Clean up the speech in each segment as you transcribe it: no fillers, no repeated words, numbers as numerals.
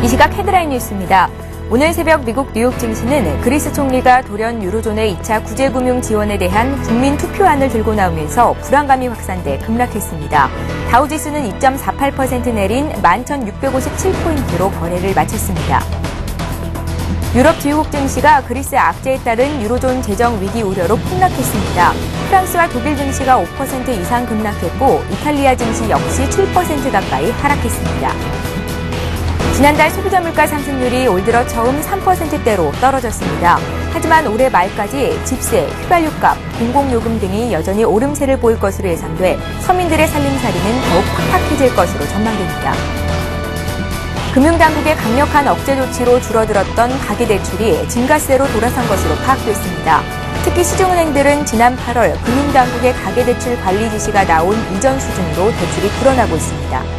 이 시각 헤드라인 뉴스입니다. 오늘 새벽 미국 뉴욕 증시는 그리스 총리가 돌연 유로존의 2차 구제금융 지원에 대한 국민 투표안을 들고 나오면서 불안감이 확산돼 급락했습니다. 다우지수는 2.48% 내린 11,657포인트로 거래를 마쳤습니다. 유럽 주요국 증시가 그리스 악재에 따른 유로존 재정 위기 우려로 폭락했습니다. 프랑스와 독일 증시가 5% 이상 급락했고 이탈리아 증시 역시 7% 가까이 하락했습니다. 지난달 소비자 물가 상승률이 올 들어 처음 3%대로 떨어졌습니다. 하지만 올해 말까지 집세, 휘발유값, 공공요금 등이 여전히 오름세를 보일 것으로 예상돼 서민들의 살림살이는 더욱 팍팍해질 것으로 전망됩니다. 금융당국의 강력한 억제 조치로 줄어들었던 가계대출이 증가세로 돌아선 것으로 파악됐습니다. 특히 시중은행들은 지난 8월 금융당국의 가계대출 관리 지시가 나온 이전 수준으로 대출이 불어나고 있습니다.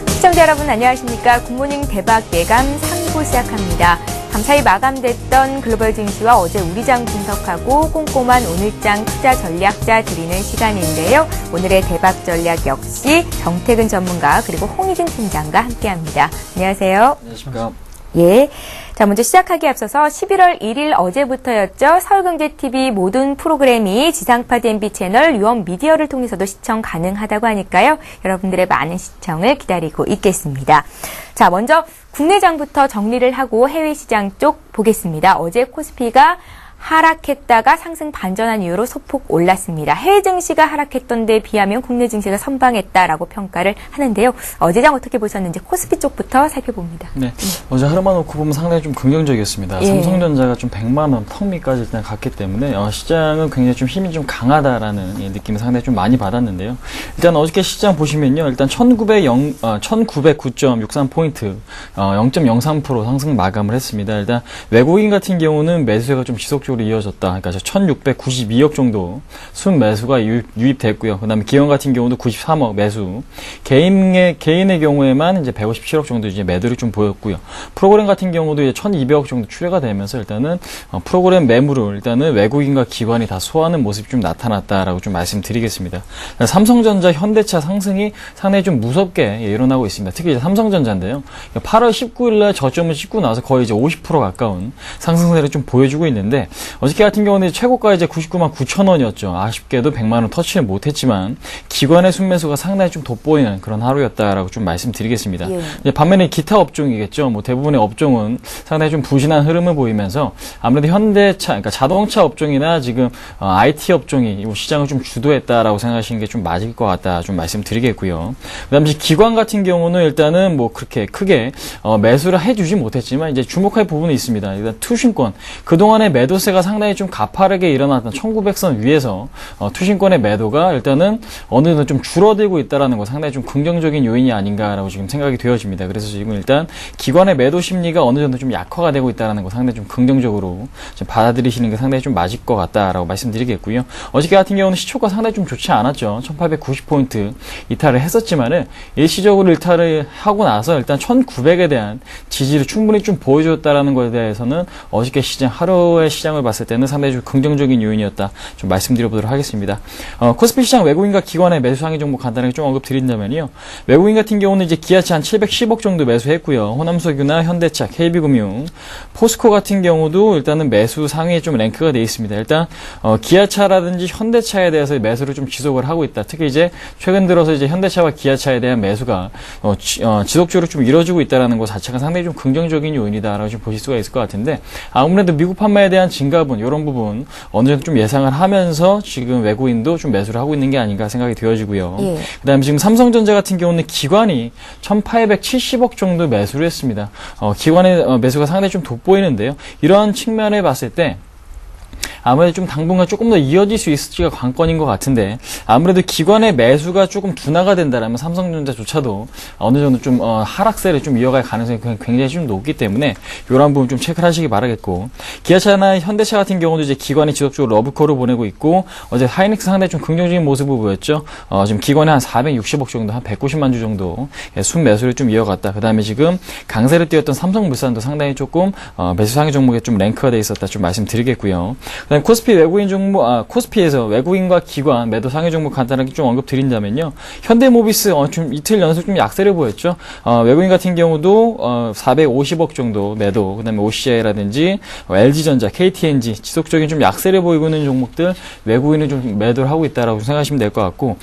시청자 여러분 안녕하십니까. 굿모닝 대박 예감 3부 시작합니다. 밤사이 마감됐던 글로벌 증시와 어제 우리장 분석하고 꼼꼼한 오늘장 투자 전략자 드리는 시간인데요. 오늘의 대박 전략 역시 정태근 전문가 그리고 홍희진 팀장과 함께합니다. 안녕하세요. 안녕하십니까. 예. 자, 먼저 시작하기에 앞서서 11월 1일 어제부터였죠. 서울경제TV 모든 프로그램이 지상파 DMB 채널 유원 미디어를 통해서도 시청 가능하다고 하니까요. 여러분들의 많은 시청을 기다리고 있겠습니다. 자, 먼저 국내장부터 정리를 하고 해외 시장 쪽 보겠습니다. 어제 코스피가 하락했다가 상승 반전한 이유로 소폭 올랐습니다. 해외 증시가 하락했던 데 비하면 국내 증시가 선방했다라고 평가를 하는데요. 어제장 어떻게 보셨는지 코스피 쪽부터 살펴봅니다. 네, 어제 하루만 놓고 보면 상당히 좀 긍정적이었습니다. 예. 삼성전자가 좀 100만 원 턱밑까지 일단 갔기 때문에 시장은 굉장히 좀 힘이 좀 강하다라는 느낌을 상당히 좀 많이 받았는데요. 일단 어저께 시장 보시면요, 일단 1909.63포인트, 0.03% 상승 마감을 했습니다. 일단 외국인 같은 경우는 매수세가 좀 지속적으로 이어졌다. 그러니까 1,692억 정도 순매수가 유입됐고요. 그다음에 기관 같은 경우도 93억 매수. 개인의 경우에만 이제 157억 정도 이제 매도를 좀 보였고요. 프로그램 같은 경우도 이제 1,200억 정도 출회가 되면서 일단은 프로그램 매물을 일단은 외국인과 기관이 다 소화하는 모습이 좀 나타났다라고 좀 말씀드리겠습니다. 삼성전자, 현대차 상승이 상당히 좀 무섭게 일어나고 있습니다. 특히 이제 삼성전자인데요. 8월 19일 날 저점을 찍고 나서 거의 이제 50% 가까운 상승세를 좀 보여주고 있는데 어저께 같은 경우는 최고가 이제 99만 9천 원이었죠. 아쉽게도 100만 원 터치를 못했지만 기관의 순매수가 상당히 좀 돋보이는 그런 하루였다라고 좀 말씀드리겠습니다. 예. 이제 반면에 기타 업종이겠죠. 뭐 대부분의 업종은 상당히 좀 부진한 흐름을 보이면서 아무래도 현대차, 그러니까 자동차 업종이나 지금 IT 업종이 시장을 좀 주도했다라고 생각하시는 게 좀 맞을 것 같다 좀 말씀드리겠고요. 그다음에 기관 같은 경우는 일단은 뭐 그렇게 크게 매수를 해주지 못했지만 이제 주목할 부분이 있습니다. 일단 투신권 그동안의 매도세가 상당히 좀 가파르게 일어났던 1900선 위에서 투신권의 매도가 일단은 어느 정도 좀 줄어들고 있다라는 거 상당히 좀 긍정적인 요인이 아닌가라고 지금 생각이 되어집니다. 그래서 지금 일단 기관의 매도 심리가 어느 정도 좀 약화가 되고 있다라는 거 상당히 좀 긍정적으로 좀 받아들이시는 게 상당히 좀 맞을 것 같다라고 말씀드리겠고요. 어저께 같은 경우는 시초가 상당히 좀 좋지 않았죠. 1890포인트 이탈을 했었지만은 일시적으로 이탈을 하고 나서 일단 1900에 대한 지지를 충분히 좀 보여줬다라는 것에 대해서는 어저께 시장 하루의 시장을 봤을 때는 상당히 좀 긍정적인 요인이었다 좀 말씀드려보도록 하겠습니다. 코스피 시장 외국인과 기관의 매수 상위 종목 간단하게 좀 언급드린다면요. 외국인 같은 경우는 이제 기아차 한 710억 정도 매수했고요. 호남석유나 현대차, KB금융, 포스코 같은 경우도 일단은 매수 상위에 좀 랭크가 되어 있습니다. 일단 기아차라든지 현대차에 대해서 매수를 좀 지속을 하고 있다. 특히 이제 최근 들어서 이제 현대차와 기아차에 대한 매수가 지속적으로 좀 이루어지고 있다라는 것 자체가 상당히 좀 긍정적인 요인이다라고 좀 보실 수가 있을 것 같은데 아무래도 미국 판매에 대한 증가분 이런 부분 어느 정도 좀 예상을 하면서 지금 외국인도 좀 매수를 하고 있는 게 아닌가 생각이 되어지고요. 예. 그다음에 지금 삼성전자 같은 경우는 기관이 1,870억 정도 매수를 했습니다. 기관의 매수가 상당히 좀 돋보이는데요. 이러한 측면에 봤을 때 아무래도 좀 당분간 조금 더 이어질 수 있을지가 관건인 것 같은데 아무래도 기관의 매수가 조금 둔화가 된다라면 삼성전자조차도 어느 정도 좀 하락세를 좀 이어갈 가능성이 굉장히 좀 높기 때문에 이런 부분 좀 체크를 하시기 바라겠고 기아차나 현대차 같은 경우도 이제 기관이 지속적으로 러브콜을 보내고 있고 어제 하이닉스 상당히 좀 긍정적인 모습을 보였죠. 지금 기관이 한 460억 정도 한 190만 주 정도 순매수를 좀 이어갔다. 그 다음에 지금 강세를 띄웠던 삼성물산도 상당히 조금 매수 상위 종목에 좀 랭크가 돼 있었다 좀 말씀드리겠고요. 그다음에 코스피 외국인 종목, 코스피에서 외국인과 기관 매도 상위 종목 간단하게 좀 언급드린다면요. 현대모비스 좀 이틀 연속 좀 약세를 보였죠. 외국인 같은 경우도 450억 정도 매도, 그다음에 OCI라든지 LG전자, KTNG 지속적인 좀 약세를 보이고 있는 종목들 외국인은 좀 매도를 하고 있다라고 생각하시면 될 것 같고,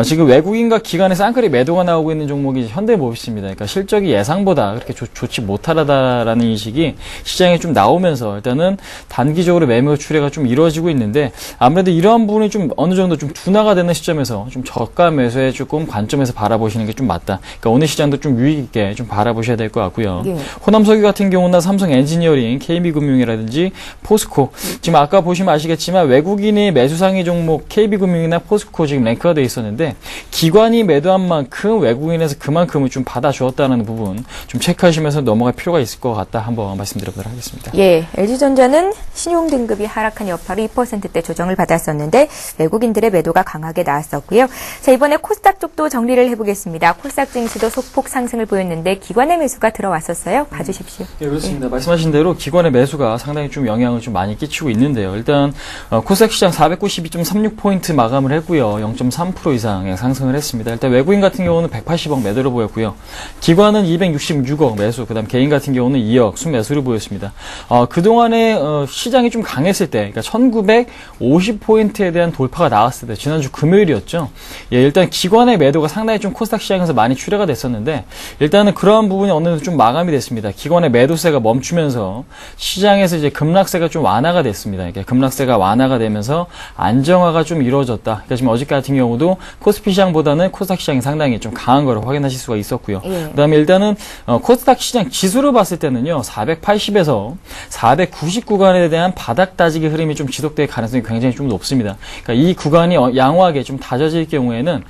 지금 외국인과 기관의 쌍끌이 매도가 나오고 있는 종목이 현대모비스입니다. 그러니까 실적이 예상보다 그렇게 좋지 못하다라는 인식이 시장에 좀 나오면서 일단은 단기적으로 매매 출회가 좀 이루어지고 있는데, 아무래도 이러한 부분이 좀 어느 정도 좀 둔화가 되는 시점에서 좀 저가 매수에 조금 관점에서 바라보시는 게 좀 맞다. 그러니까 오늘 시장도 좀 유익 있게 좀 바라보셔야 될 것 같고요. 예. 호남석유 같은 경우나 삼성 엔지니어링, KB금융이라든지 포스코, 지금 아까 보시면 아시겠지만 외국인의 매수 상위 종목 KB금융이나 포스코 지금 랭크가 돼 있었는데, 기관이 매도한 만큼 외국인에서 그만큼을 좀 받아주었다는 부분 좀 체크하시면서 넘어갈 필요가 있을 것 같다. 한번 말씀드려보도록 하겠습니다. 예, LG전자는 신용 등급이 하락한 여파로 2%대 조정을 받았었는데 외국인들의 매도가 강하게 나왔었고요. 자, 이번에 코스닥 쪽도 정리를 해보겠습니다. 코스닥 증시도 소폭 상승을 보였는데 기관의 매수가 들어왔었어요. 봐주십시오. 예, 그렇습니다. 말씀하신 대로 기관의 매수가 상당히 좀 영향을 좀 많이 끼치고 있는데요. 일단 코스닥 시장 492.36포인트 마감을 했고요. 0.3% 이상 상승을 했습니다. 일단 외국인 같은 경우는 180억 매도를 보였고요. 기관은 266억 매수, 그다음 개인 같은 경우는 2억 순매수를 보였습니다. 그동안에 시장이 좀 강했을 때, 그러니까 1950포인트에 대한 돌파가 나왔을 때, 지난주 금요일이었죠. 예, 일단 기관의 매도가 상당히 좀 코스닥 시장에서 많이 출회가 됐었는데, 일단은 그러한 부분이 어느 정도 좀 마감이 됐습니다. 기관의 매도세가 멈추면서 시장에서 이제 급락세가 좀 완화가 됐습니다. 이렇게 급락세가 완화가 되면서 안정화가 좀 이루어졌다. 그러니까 지금 어저께 같은 경우도 코스피 시장보다는 코스닥 시장이 상당히 좀 강한 거를 확인하실 수가 있었고요. 예. 그다음에 일단은 코스닥 시장 지수를 봤을 때는요, 480에서 490 구간에 대한 바닥 다지기 흐름이 좀 지속될 가능성이 굉장히 좀 높습니다. 그러니까 이 구간이 양호하게 좀 다져질 경우에는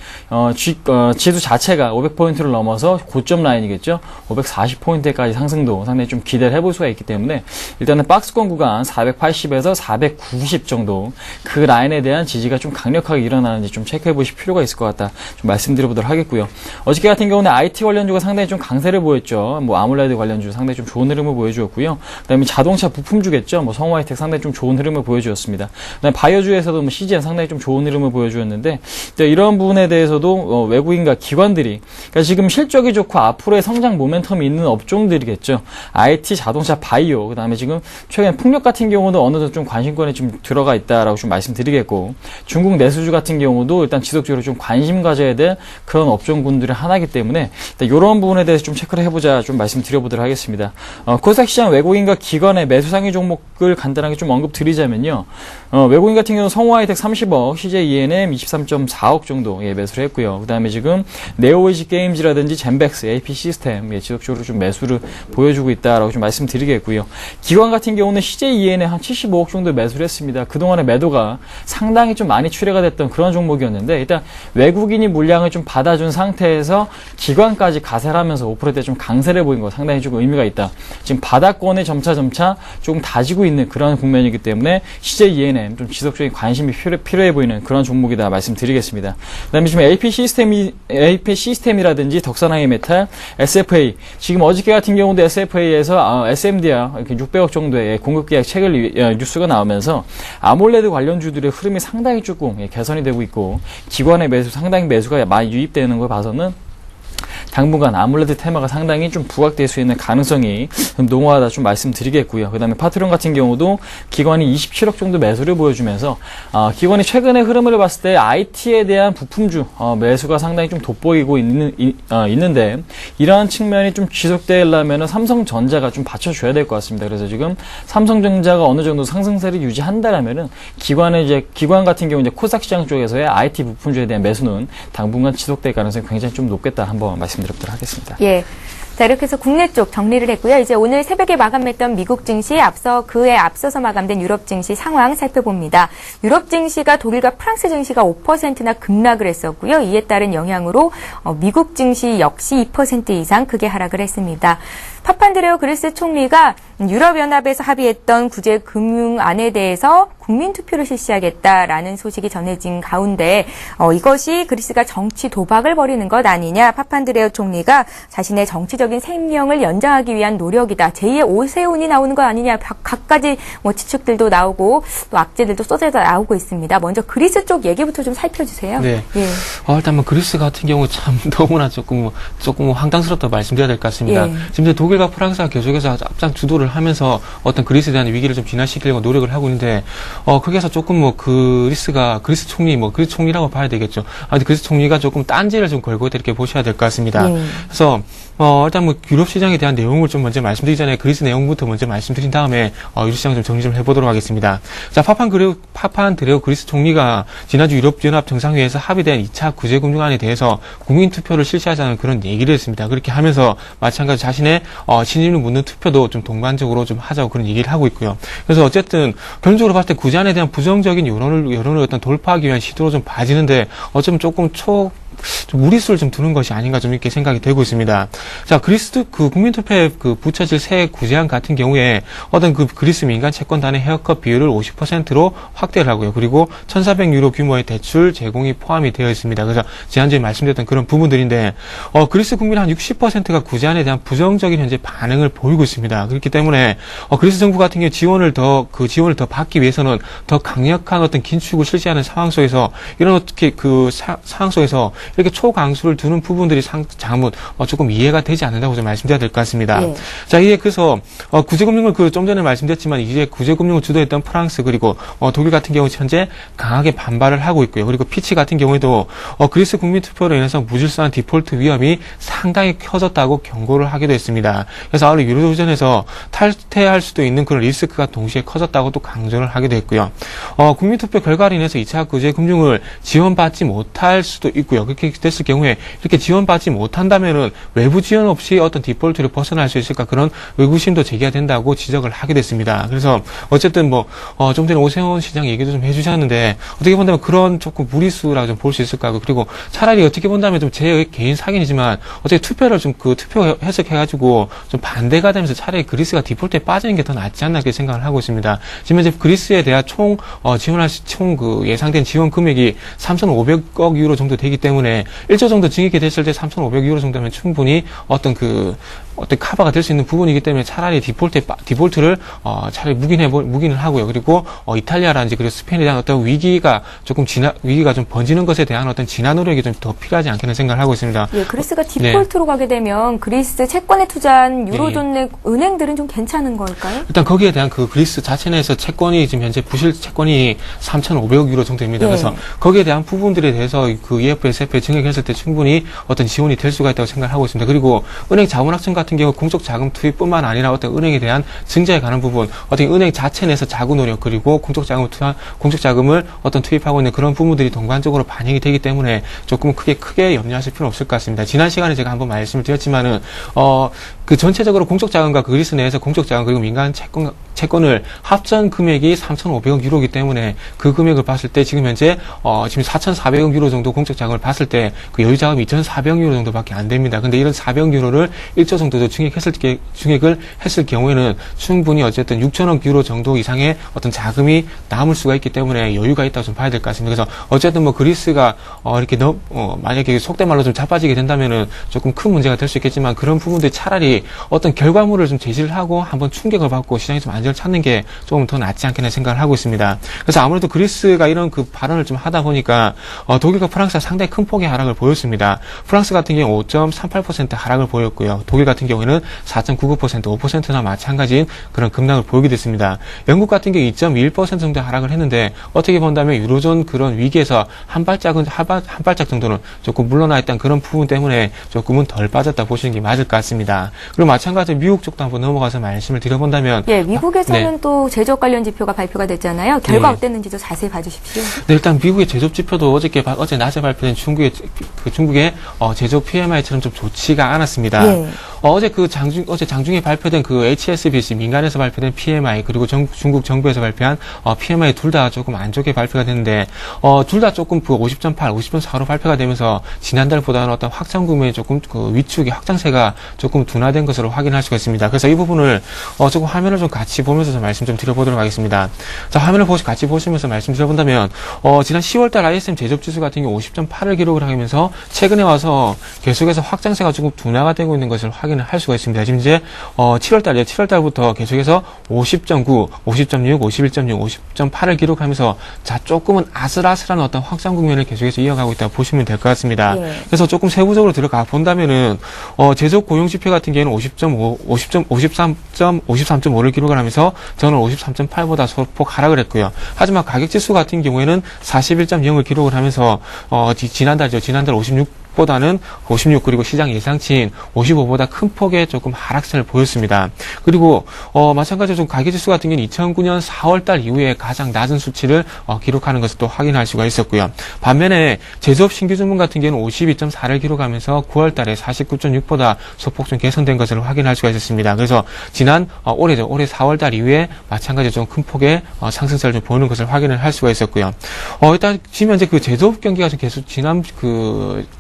지수 자체가 500포인트를 넘어서 고점 라인이겠죠. 540포인트까지 상승도 상당히 좀 기대를 해볼 수가 있기 때문에 일단은 박스권 구간 480에서 490 정도 그 라인에 대한 지지가 좀 강력하게 일어나는지 좀 체크해 보실 필요가 있을 것 같다. 좀 말씀드려보도록 하겠고요. 어저께 같은 경우는 IT 관련주가 상당히 좀 강세를 보였죠. 뭐 아몰레드 관련주 상당히 좀 좋은 흐름을 보여주었고요. 그다음에 자동차 부품주겠죠. 뭐 성화이텍 상당히 좀 좋은 흐름을 보여주었습니다. 그다음에 바이오주에서도 뭐 CGN 상당히 좀 좋은 흐름을 보여주었는데, 이런 부분에 대해서도 외국인과 기관들이, 그러니까 지금 실적이 좋고 앞으로의 성장 모멘텀이 있는 업종들이겠죠. IT, 자동차, 바이오, 그다음에 지금 최근 풍력 같은 경우도 어느 정도 좀 관심권에 좀 들어가 있다라고 좀 말씀드리겠고, 중국 내수주 같은 경우도 일단 지속적으로 좀 관심 가져야 될 그런 업종군들의 하나이기 때문에 이런 부분에 대해서 좀 체크를 해보자 좀 말씀드려보도록 하겠습니다. 코스닥 시장 외국인과 기관의 매수 상위 종목을 간단하게 좀 언급드리자면요. 외국인 같은 경우는 성우하이텍 30억, CJ ENM 23.4억 정도 매수를 했고요. 그 다음에 지금 네오에이지 게임즈라든지 젠백스, AP 시스템 지속적으로 좀 매수를 보여주고 있다라고 좀 말씀드리겠고요. 기관 같은 경우는 CJ ENM 한 75억 정도 매수를 했습니다. 그동안의 매도가 상당히 좀 많이 출회가 됐던 그런 종목이었는데, 일단 외국인이 물량을 좀 받아준 상태에서 기관까지 가세를 하면서 5%대 좀 강세를 보인 거 상당히 좀 의미가 있다. 지금 바닥권에 점차 조금 다지고 있는 그런 국면이기 때문에 CJ ENM 좀 지속적인 관심이 필요해 보이는 그런 종목이다 말씀드리겠습니다. 그다음에 지금 AP 시스템이라든지 덕산하이메탈, SFA, 지금 어저께 같은 경우도 SFA에서 SMDR 이렇게 600억 정도의 공급 계약 체결 뉴스가 나오면서 아몰레드 관련주들의 흐름이 상당히 조금 개선이 되고 있고, 기관의 상당히 매수가 많이 유입되는 걸 봐서는 당분간 아몰레드 테마가 상당히 좀 부각될 수 있는 가능성이 농후하다 좀 말씀드리겠고요. 그 다음에 파트론 같은 경우도 기관이 27억 정도 매수를 보여주면서 기관이 최근의 흐름을 봤을 때 IT에 대한 부품주 매수가 상당히 좀 돋보이고 있는데, 이러한 측면이 좀 지속되려면 삼성전자가 좀 받쳐줘야 될 것 같습니다. 그래서 지금 삼성전자가 어느 정도 상승세를 유지한다라면은 기관 같은 경우 이제 코스닥 시장 쪽에서의 IT 부품주에 대한 매수는 당분간 지속될 가능성이 굉장히 좀 높겠다 한번 말씀드리도록 하겠습니다. 예. 자, 이렇게 해서 국내 쪽 정리를 했고요. 이제 오늘 새벽에 마감했던 미국 증시, 그에 앞서서 마감된 유럽 증시 상황 살펴봅니다. 유럽 증시가 독일과 프랑스 증시가 5%나 급락을 했었고요. 이에 따른 영향으로 미국 증시 역시 2% 이상 크게 하락을 했습니다. 파판드레오 그리스 총리가 유럽연합에서 합의했던 구제금융안에 대해서 국민투표를 실시하겠다라는 소식이 전해진 가운데 이것이 그리스가 정치 도박을 벌이는 것 아니냐, 파판드레오 총리가 자신의 정치적인 생명을 연장하기 위한 노력이다, 제2의 오세훈이 나오는 것 아니냐, 각가지 지측들도 나오고 또 악재들도 쏟아져 나오고 있습니다. 먼저 그리스 쪽 얘기부터 좀 살펴주세요. 네. 예. 일단 뭐 그리스 같은 경우 참 너무나 조금 황당스럽다고 말씀드려야 될 것 같습니다. 예. 지금 독일과 프랑스가 계속해서 앞장 주도를 하면서 어떤 그리스에 대한 위기를 좀 진화시키려고 노력을 하고 있는데, 거기에서 조금 뭐 그리스 총리라고 봐야 되겠죠. 그리스 총리가 조금 딴지를 좀 걸고 있다, 이렇게 보셔야 될 것 같습니다. 그래서 일단 뭐 유럽 시장에 대한 내용을 좀 먼저 말씀드리기 전에 그리스 내용부터 먼저 말씀드린 다음에 유럽 시장 좀 정리 좀 해보도록 하겠습니다. 자, 파판드레오 그리스 총리가 지난주 유럽연합 정상회의에서 합의된 2차 구제금융안에 대해서 국민투표를 실시하자는 그런 얘기를 했습니다. 그렇게 하면서 마찬가지로 자신의 신임을 묻는 투표도 좀 동반적으로 좀 하자고 그런 얘기를 하고 있고요. 그래서 어쨌든 결론적으로 봤을 때 구제안에 대한 부정적인 여론을 어떤 돌파하기 위한 시도로 좀 봐지는데, 어쩌면 조금 좀 무리수를 좀 두는 것이 아닌가 좀 이렇게 생각이 되고 있습니다. 자, 그리스 국민투표에 붙여질 새 구제안 같은 경우에 어떤 그리스 민간 채권단의 헤어컷 비율을 50%로 확대를 하고요. 그리고 1,400유로 규모의 대출 제공이 포함이 되어 있습니다. 그래서 지난주에 말씀드렸던 그런 부분들인데, 그리스 국민 한 60%가 구제안에 대한 부정적인 현재 반응을 보이고 있습니다. 그렇기 때문에 그리스 정부 같은 경우 지원을 더 받기 위해서는 더 강력한 어떤 긴축을 실시하는 상황 속에서, 이런 어떻게 상황 속에서 이렇게 초강수를 두는 부분들이 조금 이해가 되지 않는다고 좀 말씀드려야 될 것 같습니다. 예. 자, 이게 그래서 구제금융을 좀 전에 말씀드렸지만, 이제 구제금융을 주도했던 프랑스 그리고 독일 같은 경우 현재 강하게 반발을 하고 있고요. 그리고 피치 같은 경우에도 그리스 국민투표로 인해서 무질서한 디폴트 위험이 상당히 커졌다고 경고를 하기도 했습니다. 그래서 아울러 유로존에서 탈퇴할 수도 있는 그런 리스크가 동시에 커졌다고 또 강조를 하기도 했고요. 국민투표 결과로 인해서 2차 구제금융을 지원받지 못할 수도 있고요. 그렇게 됐을 경우에 이렇게 지원받지 못한다면은 외부 지원 없이 어떤 디폴트를 벗어날 수 있을까, 그런 의구심도 제기가 된다고 지적을 하게 됐습니다. 그래서 어쨌든 좀 전에 오세훈 시장 얘기도 좀 해주셨는데, 어떻게 본다면 그런 조금 무리수라고 좀 볼 수 있을까 하고, 그리고 차라리 어떻게 본다면 좀 제 개인 사견이지만 어떻게 투표 해석해가지고 좀 반대가 되면서 차라리 그리스가 디폴트에 빠지는 게 더 낫지 않나, 이렇게 생각을 하고 있습니다. 지금 이제 그리스에 대한 예상된 지원 금액이 3,500억 유로 정도 되기 때문에 1조 정도 증액이 됐을 때 3,500유로 정도면 충분히 어떤 커버가 될 수 있는 부분이기 때문에 차라리 디폴트를 차라리 묵인을 하고요. 그리고 이탈리아라든지 그리고 스페인에 대한 어떤 위기가 좀 번지는 것에 대한 어떤 진화 노력이 좀 더 필요하지 않겠나 생각을 하고 있습니다. 예, 그리스가 디폴트로 가게 되면 그리스 채권에 투자한 유로존 내 네. 은행들은 좀 괜찮은 걸까요? 일단 거기에 대한 그리스 자체 내에서 채권이 지금 현재 부실 채권이 3,500억 유로 정도입니다. 네. 그래서 거기에 대한 부분들에 대해서 EFS, FA 증액했을 때 충분히 어떤 지원이 될 수가 있다고 생각을 하고 있습니다. 그리고 은행 자본학증 같은 경우 공적 자금 투입뿐만 아니라 어떤 은행에 대한 증자에 관한 부분, 어떤 은행 자체 내에서 자구 노력, 그리고 공적 자금을 어떤 투입하고 있는 그런 부분들이 동반적으로 반영이 되기 때문에 조금 크게 염려하실 필요는 없을 것 같습니다. 지난 시간에 제가 한번 말씀을 드렸지만은 전체적으로 공적 자금과 그리스 내에서 공적 자금 그리고 민간 채권을 합전 금액이 3,500억 유로이기 때문에 그 금액을 봤을 때 지금 현재 지금 4,400억 유로 정도 공적 자금을 봤을 때 그 여유 자금이 2,400억 유로 정도밖에 안 됩니다. 근데 이런 400억 유로를 1조 정도 더 증액을 했을 경우에는 충분히 어쨌든 6천억 유로 정도 이상의 어떤 자금이 남을 수가 있기 때문에 여유가 있다고 좀 봐야 될 것 같습니다. 그래서 어쨌든 그리스가 이렇게 만약에 속된 말로 좀 자빠지게 된다면은 조금 큰 문제가 될 수 있겠지만, 그런 부분들이 차라리 어떤 결과물을 좀 제시를 하고 한번 충격을 받고 시장이 좀 안정을 찾는 게 조금 더 낫지 않겠나 생각을 하고 있습니다. 그래서 아무래도 그리스가 이런 발언을 좀 하다 보니까 독일과 프랑스가 상당히 큰 폭의 하락을 보였습니다. 프랑스 같은 경우 5.38% 하락을 보였고요. 독일 같은 경우에는 4.99%, 5%나 마찬가지인 그런 급락을 보이게 됐습니다. 영국 같은 경우 2.21% 정도 하락을 했는데, 어떻게 본다면 유로존 그런 위기에서 한 발짝 정도는 조금 물러나 있던 그런 부분 때문에 조금은 덜 빠졌다 보시는 게 맞을 것 같습니다. 그리고 마찬가지로 미국 쪽도 한번 넘어가서 말씀을 드려본다면, 예, 미국에서는 네. 또 제조업 관련 지표가 발표가 됐잖아요. 결과 네. 어땠는지도 자세히 봐주십시오. 네, 일단 미국의 제조업 지표도 어제 낮에 발표된 중국의 제조업 PMI처럼 좀 좋지가 않았습니다. 예. 어제 장중에 발표된 그 HSBC 민간에서 발표된 PMI 그리고 중국 정부에서 발표한 PMI 둘 다 조금 안 좋게 발표가 됐는데 둘 다 조금 그 50.8, 50.4로 발표가 되면서 지난달보다는 어떤 확장 국면이 조금 그 위축이 확장세가 조금 둔화된 것으로 확인할 수가 있습니다. 그래서 이 부분을 조금 화면을 좀 같이 보면서 좀 말씀 좀 드려보도록 하겠습니다. 자, 화면을 같이 보시면서 말씀 드려본다면 지난 10월달 ISM 제조업 지수 같은 경우 50.8을 기록을 하면서 최근에 와서 계속해서 확장세가 조금 둔화가 되고 있는 것을 확인을 할 수가 있습니다. 지금 이제 7월달부터 계속해서 50.9, 50.6, 51.6, 50.8을 기록하면서 자 조금은 아슬아슬한 어떤 확장 국면을 계속해서 이어가고 있다고 보시면 될 것 같습니다. 예. 그래서 조금 세부적으로 들어가 본다면은 제조업 고용 지표 같은 경우는 53.5를 기록을 하면서 저는 53.8보다 소폭 하락을 했고요. 하지만 가격 지수 같은 경우에는 41.0을 기록을 하면서 지난달 56보다는 56 그리고 시장 예상치인 55보다 큰 폭의 조금 하락세를 보였습니다. 그리고 마찬가지로 좀 가계지수 같은 경우는 2009년 4월달 이후에 가장 낮은 수치를 기록하는 것을 또 확인할 수가 있었고요. 반면에 제조업 신규 주문 같은 경우는 52.4를 기록하면서 9월달에 49.6보다 소폭 좀 개선된 것을 확인할 수가 있었습니다. 그래서 올해 4월달 이후에 마찬가지로 좀 큰 폭의 상승세를 좀 보이는 것을 확인을 할 수가 있었고요. 일단 지금 현재 그 제조업 경기가 좀 계속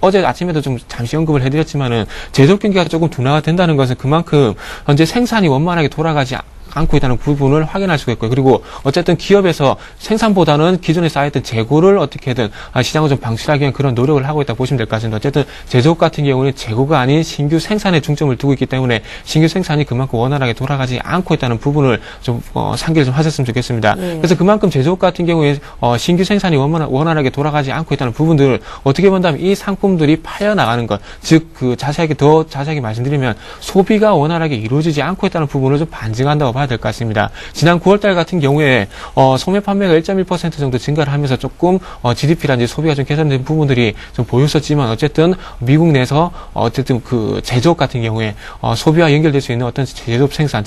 어제 아침에도 좀 잠시 언급을 해드렸지만은 제조업 경기가 조금 둔화가 된다는 것은 그만큼 현재 생산이 원만하게 돌아가지 않고 있다는 부분을 확인할 수가 있고요. 그리고 어쨌든 기업에서 생산보다는 기존에 쌓여있던 재고를 어떻게든 시장을 좀 방출하기 위한 그런 노력을 하고 있다고 보시면 될 것 같습니다. 어쨌든 제조업 같은 경우는 재고가 아닌 신규 생산에 중점을 두고 있기 때문에 신규 생산이 그만큼 원활하게 돌아가지 않고 있다는 부분을 좀 상기를 좀 하셨으면 좋겠습니다. 그래서 그만큼 제조업 같은 경우에 신규 생산이 원활하게 돌아가지 않고 있다는 부분들을 어떻게 본다면 이 상품들이 팔려나가는 것, 즉 더 자세하게 말씀드리면 소비가 원활하게 이루어지지 않고 있다는 부분을 좀 반증한다고 봐야 될 것 같습니다. 지난 9월달 같은 경우에 소매 판매가 1.1% 정도 증가를 하면서 조금 GDP라든지 소비가 좀 개선된 부분들이 좀 보였었지만 어쨌든 미국 내에서 어쨌든 그 제조업 같은 경우에 소비와 연결될 수 있는 어떤 제조업 생산,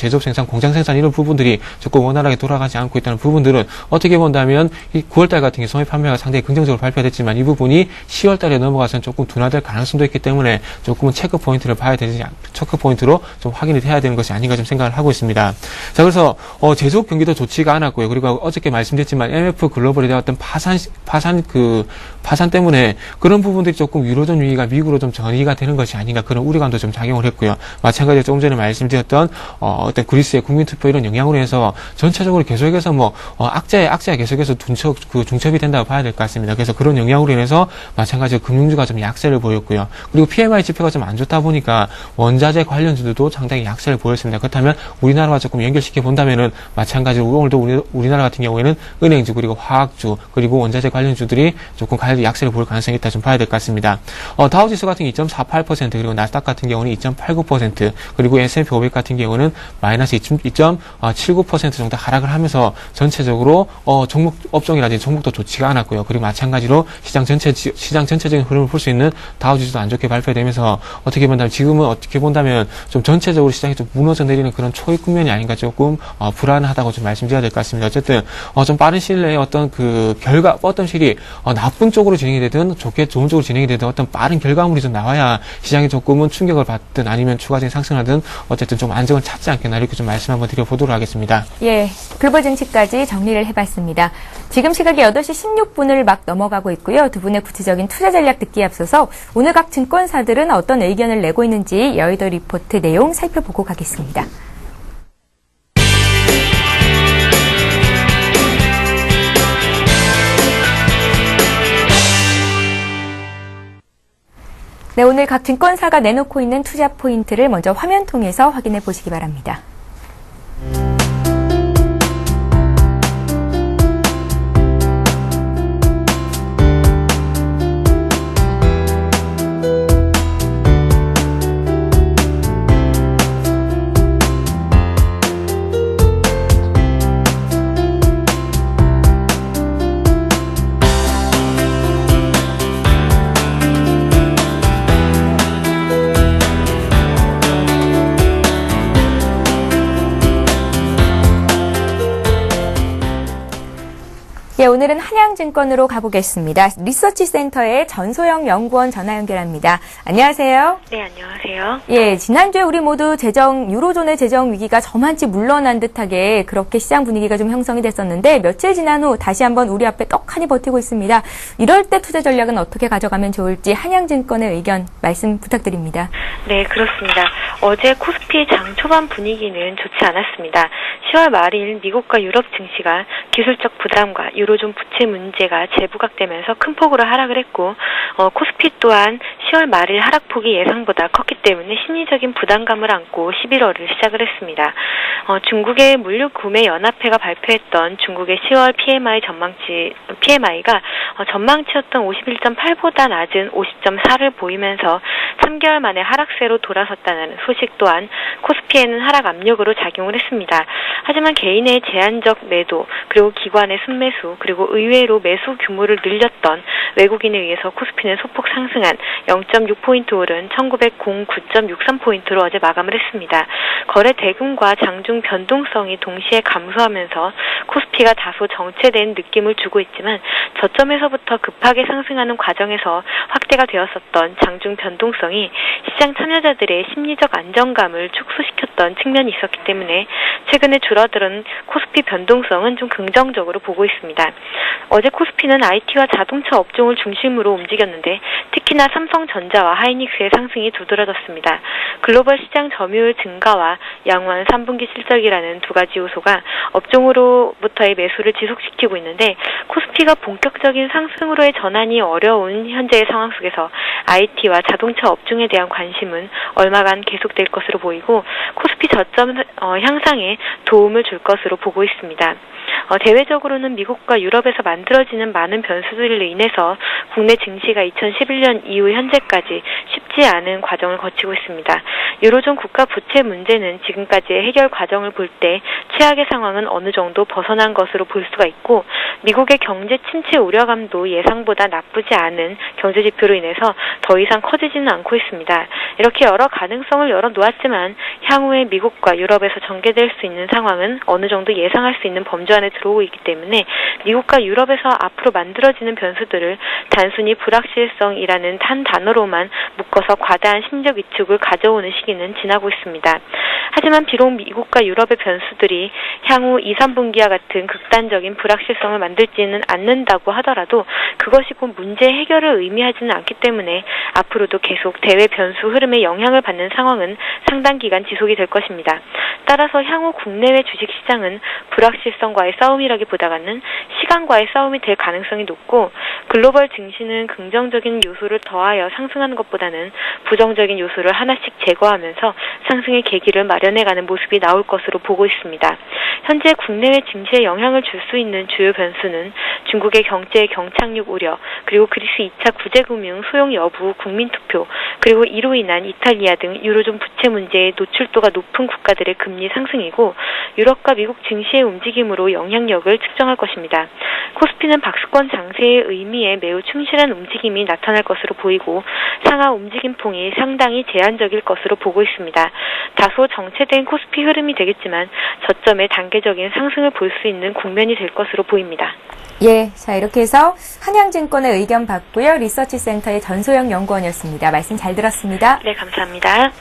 공장 생산 이런 부분들이 조금 원활하게 돌아가지 않고 있다는 부분들은 어떻게 본다면 이 9월달 같은 경우 소매 판매가 상당히 긍정적으로 발표됐지만 이 부분이 10월달에 넘어가서는 조금 둔화될 가능성도 있기 때문에 조금은 체크 포인트로 좀 확인이 돼야 되는 것이 아닌가 좀 생각을 하고 있습니다. 자, 그래서 제조업 경기도 좋지가 않았고요. 그리고 어저께 말씀드렸지만 MF 글로벌에 대한 어떤 파산 때문에 그런 부분들이 조금 유로존 위기가 미국으로 좀 전이가 되는 것이 아닌가 그런 우려감도 좀 작용을 했고요. 마찬가지로 조금 전에 말씀드렸던 어떤 그리스의 국민투표 이런 영향으로 해서 전체적으로 계속해서 악재에 계속해서 중첩이 된다고 봐야 될 것 같습니다. 그래서 그런 영향으로 인해서 마찬가지로 금융주가 좀 약세를 보였고요. 그리고 PMI 지표가 좀 안 좋다 보니까 원자재 관련주들도 상당히 약세를 보였습니다. 그렇다면 우리나라와 조금 연결시켜 본다면은 마찬가지로 오늘도 우리나라 같은 경우에는 은행주 그리고 화학주 그리고 원자재 관련주들이 조금 약세를 보일 가능성이 있다 좀 봐야 될 것 같습니다. 다우지수 같은 경우 2.48% 그리고 나스닥 같은 경우는 2.89% 그리고 S&P 500 같은 경우는 마이너스 2.79% 정도 하락을 하면서 전체적으로 업종이라든지 종목도 좋지가 않았고요. 그리고 마찬가지로 시장 전체적인 흐름을 볼 수 있는 다우지수도 안 좋게 발표되면서 지금은 어떻게 본다면 좀 전체적으로 시장이 좀 무너져 내리는 그런 초입 국면이 아닌가 조금 불안하다고 좀 말씀드려야 될 것 같습니다. 어쨌든 좀 빠른 시일 내에 어떤 실이 나쁜 쪽으로 진행이 되든 좋은 쪽으로 진행이 되든 어떤 빠른 결과물이 좀 나와야 시장이 조금은 충격을 받든 아니면 추가적인 상승하든 어쨌든 좀 안정을 찾지 않겠나 이렇게 좀 말씀 한번 드려보도록 하겠습니다. 예, 글로벌 증시까지 정리를 해봤습니다. 지금 시각이 8시 16분을 막 넘어가고 있고요. 두 분의 구체적인 투자 전략 듣기에 앞서서 오늘 각 증권사들은 어떤 의견을 내고 있는지 여의도 리포트 내용 살펴보고 가겠습니다. 네, 오늘 각 증권사가 내놓고 있는 투자 포인트를 먼저 화면 통해서 확인해 보시기 바랍니다. 예, 오늘은 한양증권으로 가보겠습니다. 리서치센터의 전소영 연구원 전화 연결합니다. 안녕하세요. 네, 안녕하세요. 예, 지난주에 우리 모두 유로존의 재정 위기가 저만치 물러난 듯하게 그렇게 시장 분위기가 좀 형성이 됐었는데 며칠 지난 후 다시 한번 우리 앞에 떡하니 버티고 있습니다. 이럴 때 투자 전략은 어떻게 가져가면 좋을지 한양증권의 의견 말씀 부탁드립니다. 네, 그렇습니다. 어제 코스피 장 초반 분위기는 좋지 않았습니다. 10월 말일 미국과 유럽 증시가 기술적 부담과 유로존 부채 문제가 재부각되면서 큰 폭으로 하락을 했고 코스피 또한 10월 말일 하락폭이 예상보다 컸기 때문에 심리적인 부담감을 안고 11월을 시작을 했습니다. 중국의 물류구매연합회가 발표했던 중국의 10월 PMI가 전망치였던 51.8보다 낮은 50.4를 보이면서 3개월 만에 하락세로 돌아섰다는 소식 또한 코스피에는 하락 압력으로 작용을 했습니다. 하지만 개인의 제한적 매도, 그리고 기관의 순매수, 그리고 의외로 매수 규모를 늘렸던 외국인에 의해서 코스피는 소폭 상승한 0.6포인트 오른 1909.63포인트로 어제 마감을 했습니다. 거래 대금과 장중 변동성이 동시에 감소하면서 코스피가 다소 정체된 느낌을 주고 있지만 저점에서부터 급하게 상승하는 과정에서 확대가 되었었던 장중 변동성이 시장 참여자들의 심리적 안정감을 축소시켰던 측면이 있었기 때문에 최근에 줄어드는 코스피 변동성은 좀 긍정적으로 보고 있습니다. 어제 코스피는 IT와 자동차 업종을 중심으로 움직였는데 특히나 삼성전자와 하이닉스의 상승이 두드러졌습니다. 글로벌 시장 점유율 증가와 양호한 3분기 실적이라는 두 가지 요소가 업종으로부터의 매수를 지속시키고 있는데 코스피가 본격적인 상승으로의 전환이 어려운 현재의 상황 속에서 IT와 자동차 업종에 대한 관심은 얼마간 계속될 것으로 보이고 코스피 저점 향상에 도움을 줄 것으로 보고 있습니다. 대외적으로는 미국과 유럽에서 만들어지는 많은 변수들로 인해서 국내 증시가 2011년 이후 현재까지 쉽지 않은 과정을 거치고 있습니다. 유로존 국가 부채 문제는 지금까지의 해결 과정을 볼 때 최악의 상황은 어느 정도 벗어난 것으로 볼 수가 있고 미국의 경제 침체 우려감도 예상보다 나쁘지 않은 경제 지표로 인해서 더 이상 커지지는 않고 있습니다. 이렇게 여러 가능성을 열어놓았지만 향후에 미국과 유럽에서 전개될 수 있는 상황은 어느 정도 예상할 수 있는 범주 안에 들어오고 있기 때문에 미국과 유럽에서 앞으로 만들어지는 변수들을 단순히 불확실성이라는 한 단어로만 묶어서 과다한 심리적 위축을 가져오는 시기는 지나고 있습니다. 하지만 비록 미국과 유럽의 변수들이 향후 2, 3분기와 같은 극단적인 불확실성을 만들지는 않는다고 하더라도 그것이 곧 문제 해결을 의미하지는 않기 때문에 앞으로도 계속 대외 변수 흐름에 영향을 받는 상황은 상당 기간 지속이 될 것입니다. 따라서 향후 국내외 주식시장은 불확실성과의 싸움이라기보다는 시간과의 싸움이 될 가능성이 높고 글로벌 증시는 긍정적인 요소를 더하여 상승하는 것보다는 부정적인 요소를 하나씩 제거하면서 상승의 계기를 마련해가는 모습이 나올 것으로 보고 있습니다. 현재 국내외 증시에 영향을 줄 수 있는 주요 변수는 중국의 경제의 경착륙 우려, 그리고 그리스 2차 구제금융 소용 여부 국민투표, 그리고 이로 인한 이탈리아 등 유로존 부채 문제에 노출도가 높은 국가들의 금리 상승이고 유럽과 미국 증시의 움직임으로 영향력을 측정할 것입니다. 코스피는 박스권 장세의 의미에 매우 충실한 움직임이 나타날 것으로 보이고 상하 움직임폭이 상당히 제한적일 것으로 보고 있습니다. 다소 정체된 코스피 흐름이 되겠지만 저점의 단계적인 상승을 볼 수 있는 국면이 될 것으로 보입니다. 예, 자 이렇게 해서 한양증권의 의견 받고요. 리서치센터의 전소영 연구원이었습니다. 말씀 잘 들었습니다. 네, 감사합니다.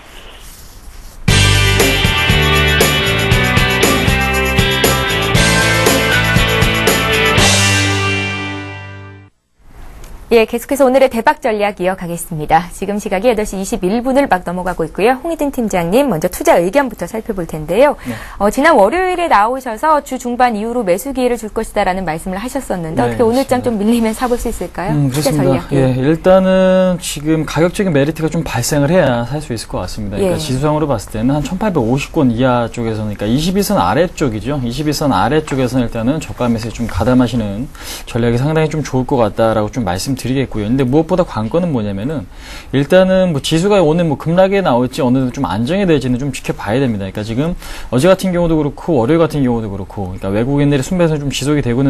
예, 계속해서 오늘의 대박 전략 이어가겠습니다. 지금 시각이 8시 21분을 막 넘어가고 있고요. 홍희진 팀장님 먼저 투자 의견부터 살펴볼 텐데요. 네. 지난 월요일에 나오셔서 주 중반 이후로 매수 기회를 줄 것이다라는 말씀을 하셨었는데 어떻게 오늘장 좀 밀리면 사볼 수 있을까요? 투자 그렇습니다. 전략. 예, 일단은 지금 가격적인 메리트가 좀 발생을 해야 살 수 있을 것 같습니다. 그러니까 지수상으로 봤을 때는 한 1850권 이하 쪽에서는 그러니까 21선 아래쪽이죠. 21선 아래쪽에서는 일단은 저가 매수에 좀 가담하시는 전략이 상당히 좀 좋을 것 같다라고 좀 말씀드립니다. 드리겠고요. 근데 무엇보다 관건은 뭐냐면은 일단은 뭐 지수가 오늘 뭐 급락에 나올지 어느 정도 좀 안정이 될지는 좀 지켜봐야 됩니다. 그러니까 지금 어제 같은 경우도 그렇고 월요일 같은 경우도 그렇고, 그러니까 외국인들의 순매수는 좀 지속이 되고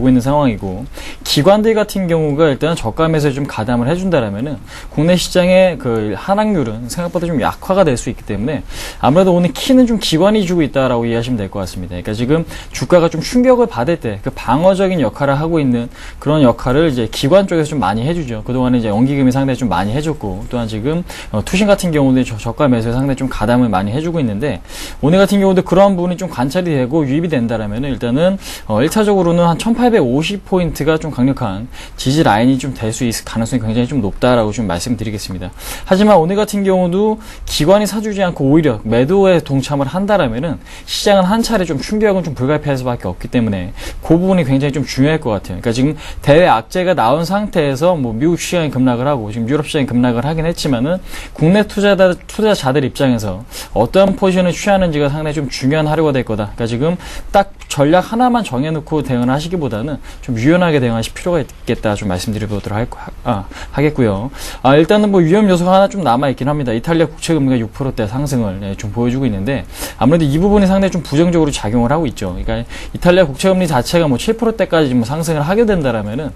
있는 상황이고, 기관들 같은 경우가 일단 저가 매수에 좀 가담을 해준다라면은 국내 시장의 그 하락률은 생각보다 좀 약화가 될 수 있기 때문에 아무래도 오늘 키는 좀 기관이 주고 있다라고 이해하시면 될 것 같습니다. 그러니까 지금 주가가 좀 충격을 받을 때 그 방어적인 역할을 하고 있는 그런 역할을 이제 기관 쪽에서 좀 많이 해주죠. 그동안에 이제 연기금이 상당히 좀 많이 해줬고, 또한 지금 투신 같은 경우도 저가 매수에 상당히 좀 가담을 많이 해주고 있는데, 오늘 같은 경우도 그런 부분이 좀 관찰이 되고 유입이 된다라면 일단은 1차적으로는 한 1850포인트가 좀 강력한 지지 라인이 좀 될 수 있을 가능성이 굉장히 좀 높다라고 좀 말씀드리겠습니다. 하지만 오늘 같은 경우도 기관이 사주지 않고 오히려 매도에 동참을 한다라면은 시장은 한 차례 좀 충격은 좀 불가피할 수밖에 없기 때문에 그 부분이 굉장히 좀 중요할 것 같아요. 그러니까 지금 대외 악재가 나온 상태에서 뭐 미국 시장이 급락을 하고 지금 유럽 시장이 급락을 하긴 했지만은 국내 투자자들 입장에서 어떠한 포지션을 취하는지가 상당히 좀 중요한 하루가 될 거다. 그러니까 지금 딱 전략 하나만 정해놓고 대응을 하시기보다는 좀 유연하게 대응하실 필요가 있겠다 좀 말씀드려보도록 하겠고요. 일단은 뭐 위험 요소가 하나 좀 남아있긴 합니다. 이탈리아 국채금리가 6%대 상승을 좀 보여주고 있는데 아무래도 이 부분이 상당히 좀 부정적으로 작용을 하고 있죠. 그러니까 이탈리아 국채금리 자체가 뭐 7%대까지 뭐 상승을 하게 된다라면은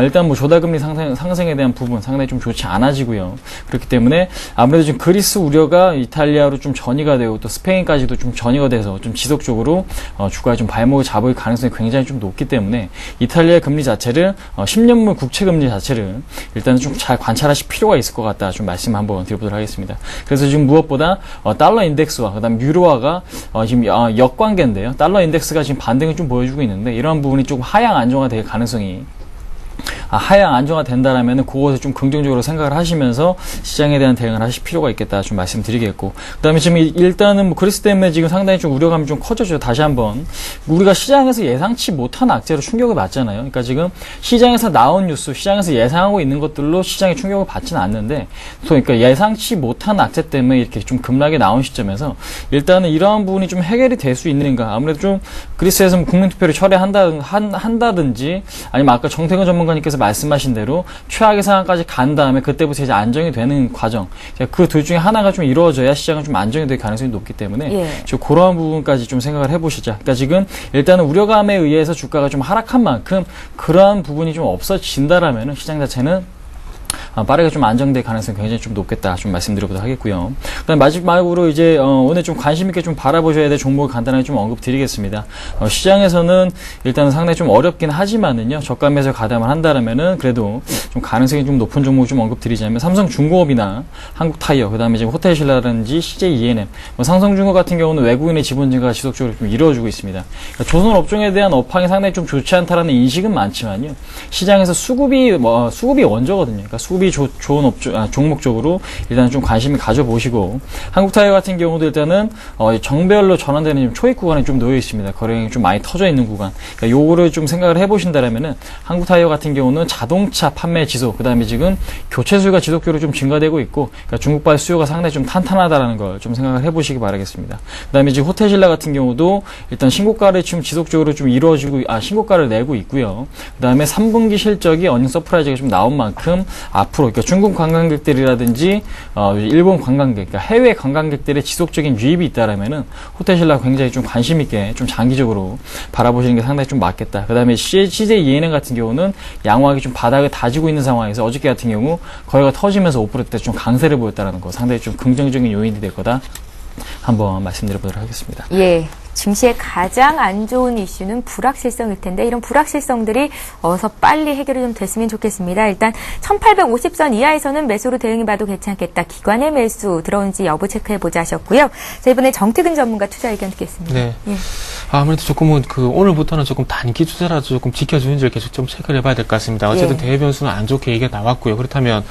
일단 뭐 조달금리 상승에 대한 부분 상당히 좀 좋지 않아지고요. 그렇기 때문에 아무래도 지금 그리스 우려가 이탈리아로 좀 전이가 되고 또 스페인까지도 좀 전이가 돼서 좀 지속적으로 주가에 좀 발목을 잡을 가능성이 굉장히 좀 높기 때문에 이탈리아 금리 자체를 10년물 국채 금리 자체를 일단은 좀 잘 관찰하실 필요가 있을 것 같다 좀 말씀 한번 드려보도록 하겠습니다. 그래서 지금 무엇보다 달러 인덱스와 그다음 유로화가 지금 역관계인데요. 달러 인덱스가 지금 반등을 좀 보여주고 있는데 이러한 부분이 조금 하향 안정화될 가능성이 하향 안정화된다라면 그것을 좀 긍정적으로 생각을 하시면서 시장에 대한 대응을 하실 필요가 있겠다 좀 말씀드리겠고, 그 다음에 지금 일단은 뭐 그리스 때문에 지금 상당히 좀 우려감이 좀 커졌죠. 다시 한번 우리가 시장에서 예상치 못한 악재로 충격을 받잖아요. 그러니까 지금 시장에서 나온 뉴스, 시장에서 예상하고 있는 것들로 시장에 충격을 받지는 않는데, 그러니까 예상치 못한 악재 때문에 이렇게 좀 급락이 나온 시점에서 일단은 이러한 부분이 좀 해결이 될 수 있는가, 아무래도 좀 그리스에서 뭐 국민투표를 한다든지 아니면 아까 정태근 전문가님께서 말씀하신 대로 최악의 상황까지 간 다음에 그때부터 이제 안정이 되는 과정, 그 둘 중에 하나가 좀 이루어져야 시장은 좀 안정이 될 가능성이 높기 때문에 그런 부분까지 좀 생각을 해보시자. 그러니까 지금 일단은 우려감에 의해서 주가가 좀 하락한 만큼 그러한 부분이 좀 없어진다라면 시장 자체는 빠르게 좀 안정될 가능성이 굉장히 좀 높겠다 좀 말씀드려보도록 하겠고요. 그다음 마지막으로 이제 오늘 좀 관심 있게 좀 바라보셔야 될 종목을 간단하게 좀 언급드리겠습니다. 시장에서는 일단은 상당히 좀 어렵긴 하지만은요, 저가 매수 가담을 한다라면은 그래도 좀 가능성이 좀 높은 종목을 좀 언급드리자면 삼성중공업이나 한국타이어, 그다음에 지금 호텔신라든지 CJ ENM, 삼성중공업 같은 경우는 외국인의 지분 증가가 지속적으로 좀 이루어지고 있습니다. 그러니까 조선 업종에 대한 업황이 상당히 좀 좋지 않다라는 인식은 많지만요, 시장에서 수급이 원조거든요. 그러니까 수급이 좋은 종목적으로 일단 좀 관심을 가져보시고, 한국타이어 같은 경우도 일단은 정별로 전환되는 좀 초입 구간에 좀 놓여 있습니다. 거래량이 좀 많이 터져 있는 구간. 그러니까 요거를 좀 생각을 해보신다라면은 한국타이어 같은 경우는 자동차 판매 지속, 그 다음에 지금 교체 수요가 지속적으로 좀 증가되고 있고, 그러니까 중국발 수요가 상당히 좀 탄탄하다라는 걸 좀 생각을 해보시기 바라겠습니다. 그 다음에 지금 호텔신라 같은 경우도 일단 신고가를 지금 지속적으로 좀 신고가를 내고 있고요. 그 다음에 3분기 실적이 어닝 서프라이즈가 좀 나온 만큼 앞으로, 그러니까 중국 관광객들이라든지 일본 관광객, 그러니까 해외 관광객들의 지속적인 유입이 있다라면은 호텔신라 굉장히 좀 관심 있게 좀 장기적으로 바라보시는 게 상당히 좀 맞겠다. 그다음에 CJ ENM 같은 경우는 양호하게 좀 바닥을 다지고 있는 상황에서 어저께 같은 경우 거래가 터지면서 5%대 좀 강세를 보였다라는 거, 상당히 좀 긍정적인 요인이 될 거다. 한번 말씀드려보도록 하겠습니다. 예. 증시의 가장 안 좋은 이슈는 불확실성일 텐데 이런 불확실성들이 어서 빨리 해결이 좀 됐으면 좋겠습니다. 일단 1850선 이하에서는 매수로 대응해봐도 괜찮겠다. 기관의 매수 들어온지 여부 체크해보자 하셨고요. 자, 이번에 정태근 전문가 투자 의견 듣겠습니다. 네. 예. 아무래도 조금은 오늘부터는 조금 단기 투자라도 조금 지켜주는지를 계속 좀 체크를 해봐야 될 것 같습니다. 어쨌든 대외 변수는 안 좋게 얘기가 나왔고요. 그렇다면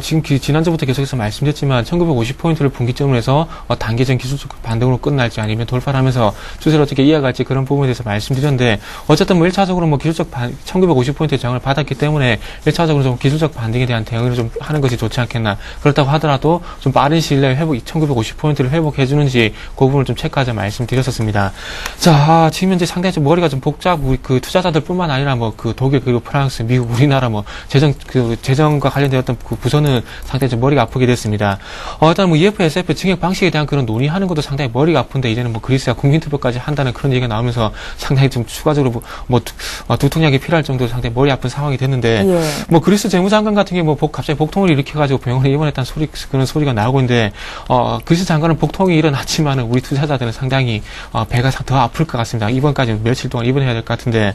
지금 지난주부터 계속해서 말씀드렸지만 1950포인트를 분기점으로 해서 단기전 기술적 반등으로 끝날지 아니면 돌파를 하면서 하면서 추세를 어떻게 이어갈지 그런 부분에 대해서 말씀드렸는데 어쨌든 뭐 1차적으로 뭐 기술적 1950포인트 저항을 받았기 때문에 1차적으로 좀 기술적 반등에 대한 대응을 좀 하는 것이 좋지 않겠나. 그렇다고 하더라도 좀 빠른 시일 내에 회복, 1950포인트를 회복해 주는지 그 부분을 좀 체크하자 말씀드렸었습니다. 자, 지금 현재 상당히 좀 머리가 좀 복잡, 그 투자자들뿐만 아니라 뭐 그 독일 그리고 프랑스, 미국, 우리나라 뭐 재정과 관련된 어떤 그 부서는 상당히 좀 머리가 아프게 됐습니다. 일단 뭐 EF, SF 증액 방식에 대한 그런 논의하는 것도 상당히 머리가 아픈데 이제는 뭐 그리스가 국민투표까지 한다는 그런 얘기가 나오면서 상당히 좀 추가적으로 두통약이 필요할 정도로 상당히 머리 아픈 상황이 됐는데 예. 뭐 그리스 재무장관 같은 경우 뭐 갑자기 복통을 일으켜가지고 병원에 입원했다는 그런 소리가 나오고 있는데 그리스 장관은 복통이 일어났지만은 우리 투자자들은 상당히 배가 더 아플 것 같습니다. 이번까지 며칠 동안 입원해야 될 것 같은데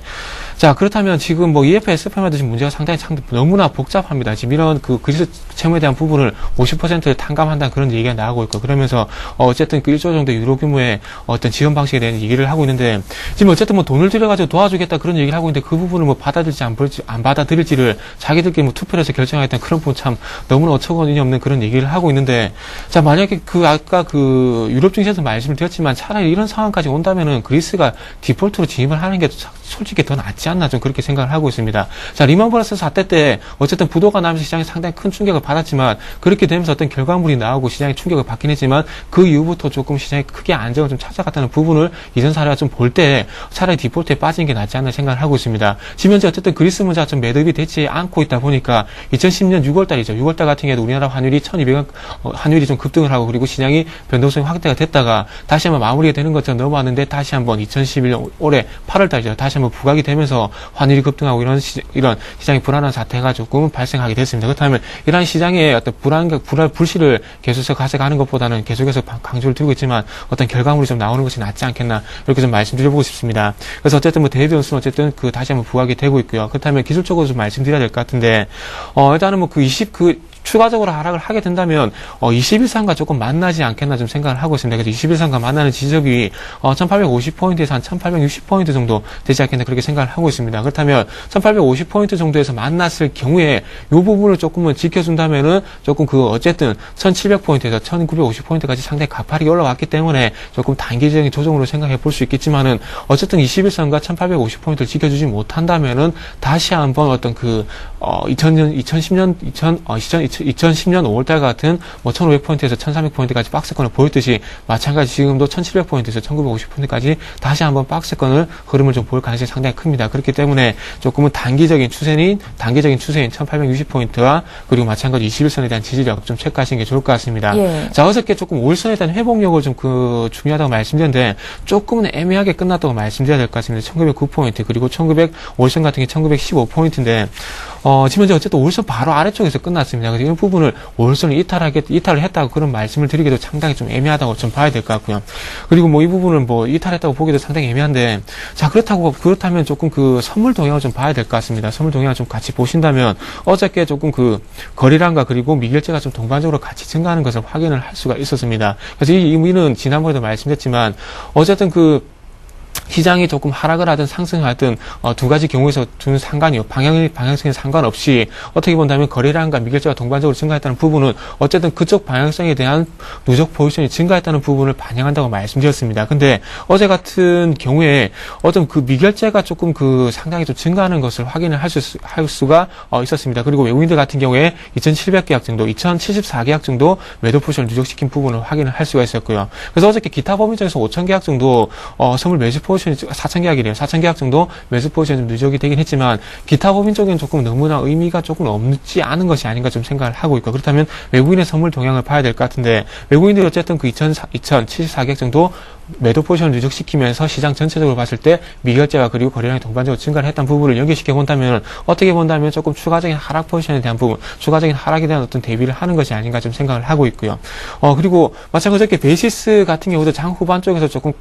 자 그렇다면 지금 뭐 EF, SF에도 지금 문제가 상당히 너무나 복잡합니다. 지금 이런 그 그리스 채무에 대한 부분을 50%를 탕감한다는 그런 얘기가 나오고 있고 그러면서 어쨌든 그 1조 정도 유로 규모의 어떤 지원 방식에 대한 얘기를 하고 있는데 지금 어쨌든 뭐 돈을 들여가지고 도와주겠다 그런 얘기를 하고 있는데 그 부분을 뭐 받아들일지 안 받아들일지를 자기들끼리 뭐 투표를 해서 결정하겠다는 그런 부분 참 너무나 어처구니 없는 그런 얘기를 하고 있는데 자 만약에 아까 그 유럽 증시에서 말씀을 드렸지만 차라리 이런 상황까지 온다면은 그리스가 디폴트로 진입을 하는 게 솔직히 더 낫지 않나 좀 그렇게 생각을 하고 있습니다. 자 리만 브라더스 사태 때 어쨌든 부도가 나면서 시장이 상당히 큰 충격을 받았지만 그렇게 되면서 어떤 결과물이 나오고 시장이 충격을 받긴 했지만 그 이후부터 조금 시장이 크게 안정을 좀 찾아갔다는 부분을 이전 사례와 좀 볼 때 차라리 디폴트에 빠지는 게 낫지 않나 생각을 하고 있습니다. 지금 현재 어쨌든 그리스 문제가 좀 매듭이 되지 않고 있다 보니까 2010년 6월달이죠. 6월달 같은 경우도 우리나라 환율이 1,200원 환율이 좀 급등을 하고 그리고 시장이 변동성이 확대가 됐다가 다시 한번 마무리가 되는 것처럼 넘어왔는데 다시 한번 2011년 올해 8월달이죠. 다시 한번 부각이 되면서 환율이 급등하고 이런 시장의 불안한 사태가 조금 발생하게 됐습니다. 그렇다면 이러한 시장의 어떤 불씨를 계속해서 가져가는 것보다는 계속해서 강조를 드리고 있지만 어떤 결과물이 좀 나오는 것이 낫지 않겠나 이렇게 좀 말씀드려보고 싶습니다. 그래서 어쨌든 뭐 대비 변수는 어쨌든 그 다시 한번 부각이 되고 있고요. 그렇다면 기술적으로 좀 말씀드려야 될 것 같은데 일단은 뭐 추가적으로 하락을 하게 된다면 21선과 조금 만나지 않겠나 좀 생각을 하고 있습니다. 그래서 21선과 만나는 지적이 1850포인트에서 한 1860포인트 정도 되지 않겠나 그렇게 생각을 하고 있습니다. 그렇다면 1850포인트 정도에서 만났을 경우에 이 부분을 조금은 지켜준다면은 조금 어쨌든 1700포인트에서 1950포인트까지 상당히 가파르게 올라왔기 때문에 조금 단기적인 조정으로 생각해 볼 수 있겠지만은 어쨌든 21선과 1850포인트를 지켜주지 못한다면은 다시 한번 어떤 2010년 5월달 같은 뭐 1500포인트에서 1300포인트까지 박스권을 보였듯이 마찬가지 지금도 1700포인트에서 1950포인트까지 다시 한번 박스권을 흐름을 좀 볼 가능성이 상당히 큽니다. 그렇기 때문에 조금은 단기적인 추세인 1860포인트와 그리고 마찬가지 21선에 대한 지지력 좀 체크하시는 게 좋을 것 같습니다. 예. 자, 어저께 조금 5일선에 대한 회복력을 좀 중요하다고 말씀드렸는데 조금은 애매하게 끝났다고 말씀드려야 될 것 같습니다. 1909포인트 그리고 5일선 같은 게 1915포인트인데 지금 현재 어쨌든 5일선 바로 아래쪽에서 끝났습니다. 그래서 이런 부분을 5일선을 이탈을 했다고 그런 말씀을 드리기도 상당히 좀 애매하다고 좀 봐야 될 것 같고요. 그리고 뭐 이 부분을 뭐 이탈했다고 보기도 상당히 애매한데 자 그렇다면 조금 선물 동향을 좀 봐야 될 것 같습니다. 선물 동향을 좀 같이 보신다면 어저께 조금 거래량과 그리고 미결제가 좀 동반적으로 같이 증가하는 것을 확인을 할 수가 있었습니다. 그래서 이 의미는 지난번에도 말씀드렸지만 어쨌든 시장이 조금 하락을 하든 상승을 하든 두 가지 경우에서 둔 상관이요. 방향성에 상관없이 어떻게 본다면 거래량과 미결제가 동반적으로 증가했다는 부분은 어쨌든 그쪽 방향성에 대한 누적 포지션이 증가했다는 부분을 반영한다고 말씀드렸습니다. 근데 어제 같은 경우에 어떤 미결제가 조금 상당히 좀 증가하는 것을 확인을 할 수가 있었습니다. 그리고 외국인들 같은 경우에 2,700계약 정도, 2,074계약 정도 매도 포지션을 누적시킨 부분을 확인을 할 수가 있었고요. 그래서 어저께 기타 범위점에서 5,000계약 정도 선물 매수 포지션이 4,000계약이래요. 4,000계약 정도 매수 포지션이 좀 누적이 되긴 했지만 기타 법인 쪽에는 조금 너무나 의미가 조금 없지 않은 것이 아닌가 좀 생각을 하고 있고 그렇다면 외국인의 선물 동향을 봐야 될 것 같은데 외국인들이 어쨌든 2,074계약 정도 매도 포지션을 누적시키면서 시장 전체적으로 봤을 때 미결제가 그리고 거래량이 동반적으로 증가를 했던 부분을 연결시켜 본다면 어떻게 본다면 조금 추가적인 하락 포지션에 대한 부분, 추가적인 하락에 대한 어떤 대비를 하는 것이 아닌가 좀 생각을 하고 있고요. 그리고 마찬가지로 베이시스 같은 경우도 장 후반 쪽에서 조금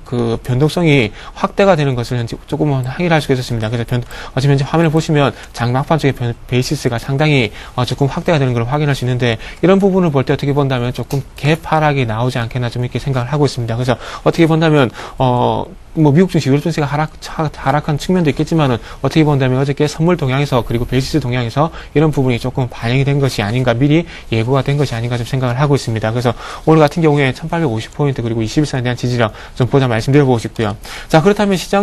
변동성이 확대가 되는 것을 현재 조금은 확인할 수가 있었습니다. 그래서 지금 현재 화면을 보시면 장 막판 쪽에 베이시스가 상당히 조금 확대가 되는 걸 확인할 수 있는데 이런 부분을 볼 때 어떻게 본다면 조금 갭 하락이 나오지 않겠나 좀 이렇게 생각을 하고 있습니다. 그래서 어떻게 본다면 뭐 미국 증시, 유럽 증시가 하락한 측면도 있겠지만은 어떻게 본다면 어저께 선물 동향에서 그리고 베이시스 동향에서 이런 부분이 조금 반영이 된 것이 아닌가, 미리 예고가 된 것이 아닌가 좀 생각을 하고 있습니다. 그래서 오늘 같은 경우에 1850포인트 그리고 21선에 대한 지지력 좀 보자 말씀드려보고 싶고요. 자, 그렇다면 시장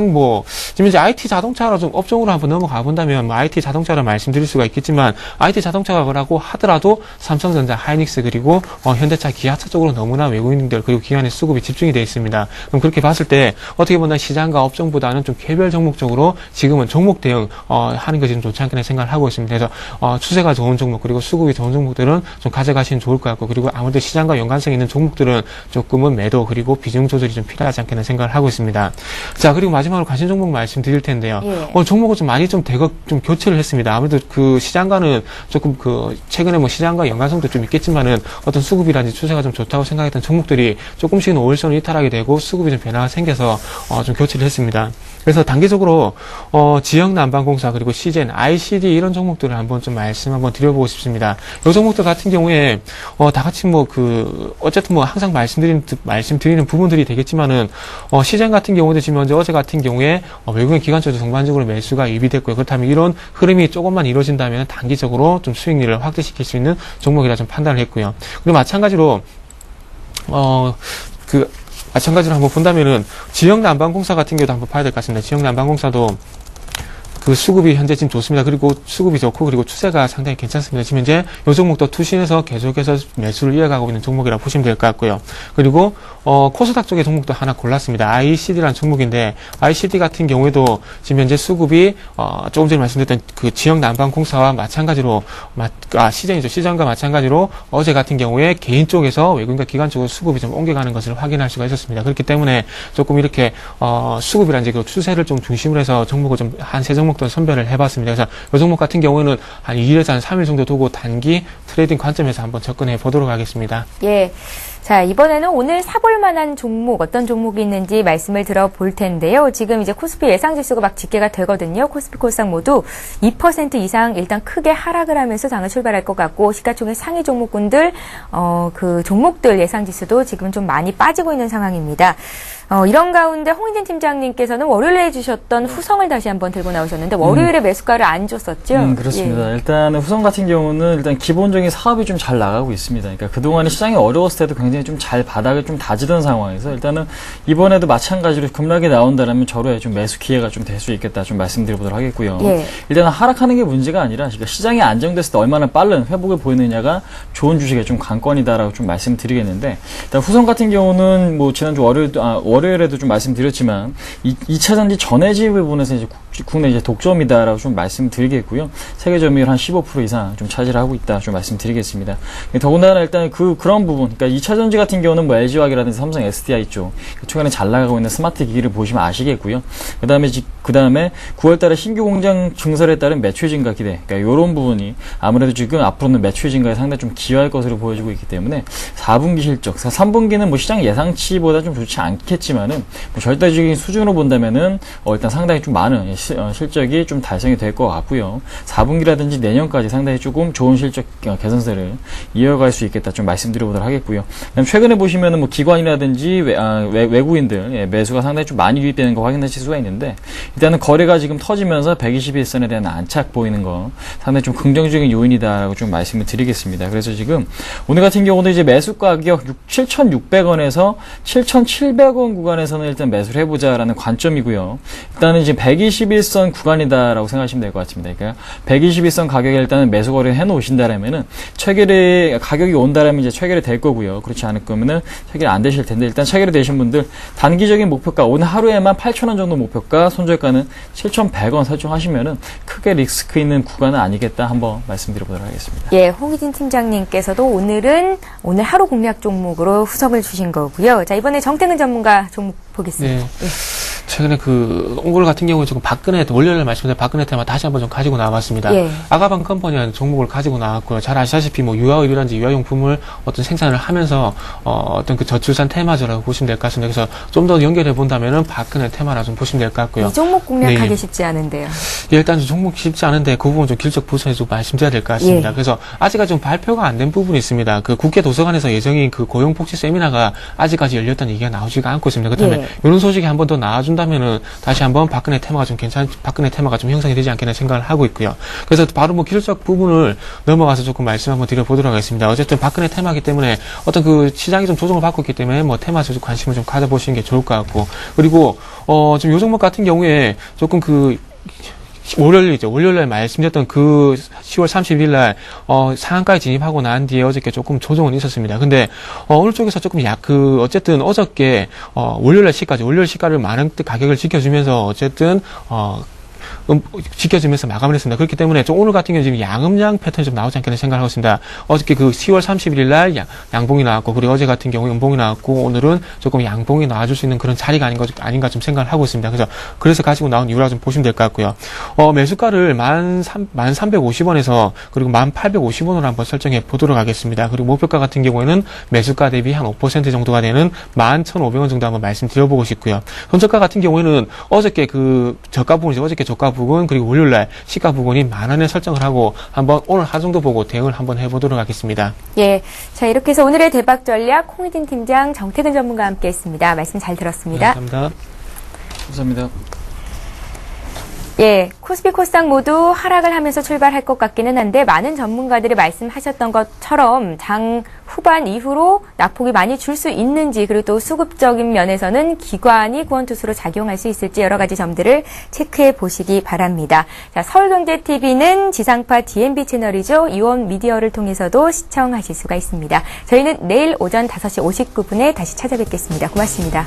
지금 이제 IT 자동차로 좀 업종으로 한번 넘어가 본다면 뭐 IT 자동차로 말씀드릴 수가 있겠지만 IT 자동차라고 하더라도 삼성전자, 하이닉스 그리고 현대차, 기아차 쪽으로 너무나 외국인들 그리고 기관의 수급이 집중이 되어 있습니다. 그럼 그렇게 봤을 때 어떻게 보면 시장과 업종보다는 좀 개별 종목적으로 지금은 종목 대응 하는 것이 좀 좋지 않겠나 생각을 하고 있습니다. 그래서 추세가 좋은 종목 그리고 수급이 좋은 종목들은 좀 가져가시면 좋을 것 같고, 그리고 아무래도 시장과 연관성 있는 종목들은 조금은 매도 그리고 비중 조절이 좀 필요하지 않겠나 생각을 하고 있습니다. 자, 그리고 마지막으로 관심 종목 말씀드릴 텐데요. 예. 오늘 종목을 좀 많이 좀 교체를 했습니다. 아무래도 그 시장과는 조금 최근에 뭐 시장과 연관성도 좀 있겠지만은 어떤 수급이라든지 추세가 좀 좋다고 생각했던 종목들이 조금씩은 5일선을 이탈하게 되고 수급이 좀 변화가 생겨서 좀 교체를 했습니다. 그래서 단기적으로 지역난방공사 그리고 CGN, ICD 이런 종목들을 한번 좀 말씀 한번 드려보고 싶습니다. 이 종목들 같은 경우에 다 같이 어쨌든 항상 말씀드리는 부분들이 되겠지만은 시장 같은 경우도 지금 현재 어제 같은 경우에 외국인 기관처도 전반적으로 매수가 유입됐고요. 그렇다면 이런 흐름이 조금만 이루어진다면 단기적으로 좀 수익률을 확대시킬 수 있는 종목이라 좀 판단을 했고요. 그리고 마찬가지로 마찬가지로 한번 본다면은 지역난방공사 같은 경우도 한번 봐야 될 것 같습니다. 지역난방공사도 그 수급이 현재 지금 좋습니다. 그리고 수급이 좋고 그리고 추세가 상당히 괜찮습니다. 지금 현재 이 종목도 투신해서 계속해서 매수를 이어가고 있는 종목이라고 보시면 될 것 같고요. 그리고 코스닥 쪽의 종목도 하나 골랐습니다. ICD라는 종목인데 ICD 같은 경우에도 지금 현재 수급이 조금 전에 말씀드렸던 그 지역난방공사와 마찬가지로 시장과 마찬가지로 어제 같은 경우에 개인 쪽에서 외국인과 기관 쪽으로 수급이 좀 옮겨가는 것을 확인할 수가 있었습니다. 그렇기 때문에 조금 이렇게 수급이라든지 그 추세를 좀 중심으로 해서 종목을 좀 한 세 종목도 선별을 해봤습니다. 그래서 이 종목 같은 경우는 한 2일에서 한 3일 정도 두고 단기 트레이딩 관점에서 한번 접근해 보도록 하겠습니다. 예. 자, 이번에는 오늘 사볼 만한 종목, 어떤 종목이 있는지 말씀을 들어볼 텐데요. 지금 이제 코스피 예상지수가 막 집계가 되거든요. 코스피 코스닥 모두 2% 이상 일단 크게 하락을 하면서 장을 출발할 것 같고, 시가총액 상위 종목군들, 그 종목들 예상지수도 지금 좀 많이 빠지고 있는 상황입니다. 이런 가운데 홍인진 팀장님께서는 월요일에 해주셨던 후성을 다시 한번 들고 나오셨는데, 월요일에 매수가를 안 줬었죠? 그렇습니다. 예. 일단 후성 같은 경우는 일단 기본적인 사업이 좀 잘 나가고 있습니다. 그러니까 그동안에 시장이 어려웠을 때도 굉장히 좀 잘 바닥을 좀 다지던 상황에서 일단은 이번에도 마찬가지로 급락이 나온다라면 저로의 좀 매수 기회가 좀 될 수 있겠다 좀 말씀드려보도록 하겠고요. 예. 일단은 하락하는 게 문제가 아니라 그러니까 시장이 안정됐을 때 얼마나 빠른 회복을 보이느냐가 좋은 주식의 좀 관건이다라고 좀 말씀드리겠는데, 일단 후성 같은 경우는 뭐 지난주 월요일에도 좀 말씀드렸지만 2차 전지 전해지 부분에서 이제 국내 이제 독점이다라고 좀 말씀드리겠고요. 세계 점유율 한 15% 이상 좀 차지를 하고 있다 좀 말씀드리겠습니다. 더군다나 일단 그런 부분, 그러니까 2차 전지 같은 경우는 뭐 LG화학이라든지 삼성 SDI 쪽 최근에 잘 나가고 있는 스마트 기기를 보시면 아시겠고요. 그다음에 9월달에 신규 공장 증설에 따른 매출 증가 기대, 그러니까 이런 부분이 아무래도 지금 앞으로는 매출 증가에 상당히 좀 기여할 것으로 보여지고 있기 때문에 4분기 실적, 3분기는 뭐 시장 예상치보다 좀 좋지 않겠지만은 뭐 절대적인 수준으로 본다면은 일단 상당히 좀 많은 실적이 좀 달성이 될 것 같고요. 4분기라든지 내년까지 상당히 조금 좋은 실적 개선세를 이어갈 수 있겠다 좀 말씀드려보도록 하겠고요. 그다음 최근에 보시면은 뭐 기관이라든지 외국인들 매수가 상당히 좀 많이 유입되는 거 확인하실 수가 있는데, 일단은 거래가 지금 터지면서 121선에 대한 안착 보이는 거 상당히 좀 긍정적인 요인이다라고 좀 말씀을 드리겠습니다. 그래서 지금 오늘 같은 경우도 이제 매수 가격 7,600원에서 7,700원 구간에서는 일단 매수를 해보자라는 관점이고요. 일단은 이제 121선 구간이다라고 생각하시면 될 것 같습니다. 그러니까 121선 가격에 일단은 매수 거래를 해놓으신다라면은 가격이 온다라면 이제 체결이 될 거고요. 그렇지 않을 거면은 체결이 안 되실 텐데, 일단 체결이 되신 분들 단기적인 목표가 오늘 하루에만 8,000원 정도 목표가, 손절가는 7,100원 설정하시면은 크게 리스크 있는 구간은 아니겠다 한번 말씀드려보도록 하겠습니다. 예, 홍희진 팀장님께서도 오늘 하루 공략 종목으로 후성을 주신 거고요. 자, 이번에 정태근 전문가 종목 보겠습니다. 네. 예. 최근에 그 옹골 같은 경우에 지금 월요일에 말씀드린 박근혜 테마 다시 한번 좀 가지고 나와봤습니다. 예. 아가방 컴퍼니라는 종목을 가지고 나왔고요. 잘 아시다시피 뭐 유아의료라든지 유아용품을 어떤 생산을 하면서 어떤 그 저출산 테마주라고 보시면 될 것 같습니다. 그래서 좀 더 연결해 본다면은 박근혜 테마라 좀 보시면 될 것 같고요. 이 종목 공략하기 네. 쉽지 않은데요. 예, 일단 종목 쉽지 않은데 그 부분 좀 길적 부선에 좀 말씀드려야 될 것 같습니다. 예. 그래서 아직까지 좀 발표가 안 된 부분이 있습니다. 그 국회 도서관에서 예정인 그 고용복지 세미나가 아직까지 열렸다는 얘기가 나오지가 않고 있습니다. 그렇다면 예. 이런 소식이 한 번 더 나와준다면은 다시 한번 박근혜 테마가 좀 형성이 되지 않겠나 생각을 하고 있고요. 그래서 바로 뭐 기술적 부분을 넘어가서 조금 말씀 한번 드려보도록 하겠습니다. 어쨌든 박근혜 테마이기 때문에 어떤 그 시장이 좀 조정을 받고 있기 때문에 뭐 테마에 좀 관심을 좀 가져보시는 게 좋을 것 같고, 그리고 좀 요 종목 같은 경우에 조금 그 월요일날 말씀드렸던 그 10월 30일 날, 상한가에 진입하고 난 뒤에 어저께 조금 조정은 있었습니다. 근데, 오늘 쪽에서 조금 어쨌든 어저께, 월요일 시가를 많은 가격을 지켜주면서 어쨌든, 지켜주면서 마감을 했습니다. 그렇기 때문에 좀 오늘 같은 경우는 지금 양음양 패턴이 좀 나오지 않겠나 생각을 하고 있습니다. 어저께 그 10월 31일 날 양봉이 나왔고, 그리고 어제 같은 경우에 음봉이 나왔고, 오늘은 조금 양봉이 나와줄 수 있는 그런 자리가 아닌가 좀 생각을 하고 있습니다. 그래서 가지고 나온 이유라 좀 보시면 될 것 같고요. 매수가를 1,350원에서 그리고 1,850원으로 한번 설정해 보도록 하겠습니다. 그리고 목표가 같은 경우에는 매수가 대비 한 5% 정도가 되는 11,500원 정도 한번 말씀드려보고 싶고요. 손저가 같은 경우에는 어저께 저가 부분 그리고 월요일날 시가 부분이 10,000원에 설정을 하고 한번 오늘 하루 정도 보고 대응을 한번 해보도록 하겠습니다. 예. 자, 이렇게 해서 오늘의 대박 전략 홍희진 팀장, 정태근 전문가와 함께 했습니다. 말씀 잘 들었습니다. 네, 감사합니다. 감사합니다. 예, 코스피 코스닥 모두 하락을 하면서 출발할 것 같기는 한데 많은 전문가들이 말씀하셨던 것처럼 장 후반 이후로 낙폭이 많이 줄 수 있는지, 그리고 또 수급적인 면에서는 기관이 구원투수로 작용할 수 있을지 여러 가지 점들을 체크해 보시기 바랍니다. 자, 서울경제TV는 지상파 DMB 채널이죠. 이원 미디어를 통해서도 시청하실 수가 있습니다. 저희는 내일 오전 5시 59분에 다시 찾아뵙겠습니다. 고맙습니다.